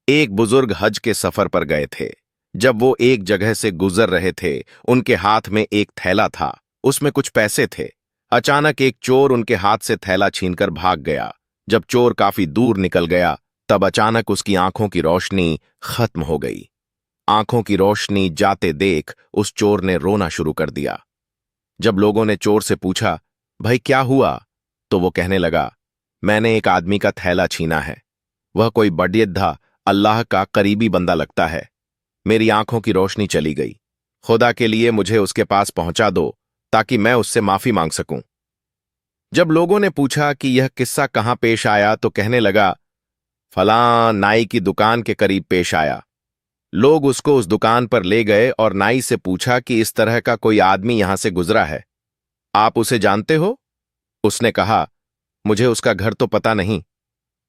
एक बुजुर्ग हज के सफर पर गए थे। जब वो एक जगह से गुजर रहे थे, उनके हाथ में एक थैला था। उसमें कुछ पैसे थे। अचानक एक चोर उनके हाथ से थैला छीनकर भाग गया। जब चोर काफी दूर निकल गया, तब अचानक उसकी आंखों की रोशनी खत्म हो गई। आंखों की रोशनी जाते देख उस चोर ने रोना शुरू कर दिया। जब लोगों ने चोर से पूछा, भाई क्या हुआ, तो वो कहने लगा, मैंने एक आदमी का थैला छीना है। वह कोई बड़योद्धा, अल्लाह का करीबी बंदा लगता है। मेरी आंखों की रोशनी चली गई। खुदा के लिए मुझे उसके पास पहुंचा दो, ताकि मैं उससे माफी मांग सकूं। जब लोगों ने पूछा कि यह किस्सा कहां पेश आया, तो कहने लगा, फलां नाई की दुकान के करीब पेश आया। लोग उसको उस दुकान पर ले गए और नाई से पूछा कि इस तरह का कोई आदमी यहां से गुजरा है, आप उसे जानते हो? उसने कहा, मुझे उसका घर तो पता नहीं।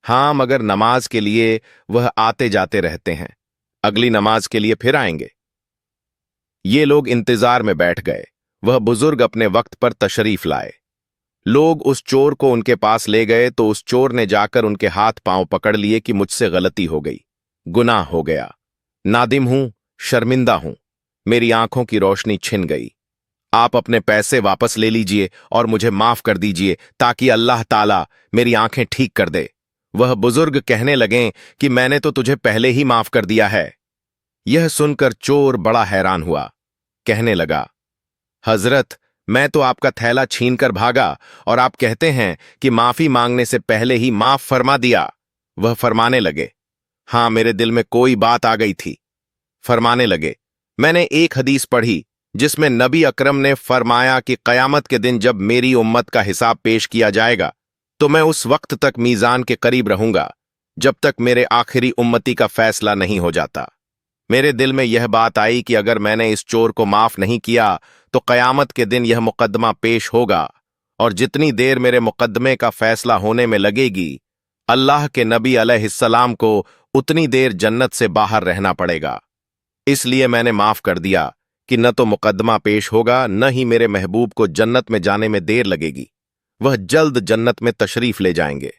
हां, मगर नमाज के लिए वह आते जाते रहते हैं। अगली नमाज के लिए फिर आएंगे। ये लोग इंतजार में बैठ गए। वह बुजुर्ग अपने वक्त पर तशरीफ लाए। लोग उस चोर को उनके पास ले गए तो उस चोर ने जाकर उनके हाथ पांव पकड़ लिए कि मुझसे गलती हो गई, गुनाह हो गया, नादिम हूं, शर्मिंदा हूं, मेरी आंखों की रोशनी छिन गई। आप अपने पैसे वापस ले लीजिए और मुझे माफ कर दीजिए, ताकि अल्लाह ताला मेरी आंखें ठीक कर दे। वह बुजुर्ग कहने लगे कि मैंने तो तुझे पहले ही माफ कर दिया है। यह सुनकर चोर बड़ा हैरान हुआ। कहने लगा, हजरत, मैं तो आपका थैला छीनकर भागा और आप कहते हैं कि माफी मांगने से पहले ही माफ फरमा दिया। वह फरमाने लगे, हां, मेरे दिल में कोई बात आ गई थी। फरमाने लगे, मैंने एक हदीस पढ़ी जिसमें नबी अकरम ने फरमाया कि कयामत के दिन जब मेरी उम्मत का हिसाब पेश किया जाएगा, तो मैं उस वक्त तक मीजान के करीब रहूंगा जब तक मेरे आखिरी उम्मती का फैसला नहीं हो जाता। मेरे दिल में यह बात आई कि अगर मैंने इस चोर को माफ नहीं किया तो कयामत के दिन यह मुकदमा पेश होगा, और जितनी देर मेरे मुकदमे का फैसला होने में लगेगी, अल्लाह के नबी अलैहिस्सलाम को उतनी देर जन्नत से बाहर रहना पड़ेगा। इसलिए मैंने माफ कर दिया कि न तो मुकदमा पेश होगा, न ही मेरे महबूब को जन्नत में जाने में देर लगेगी। वह जल्द जन्नत में तशरीफ ले जाएंगे।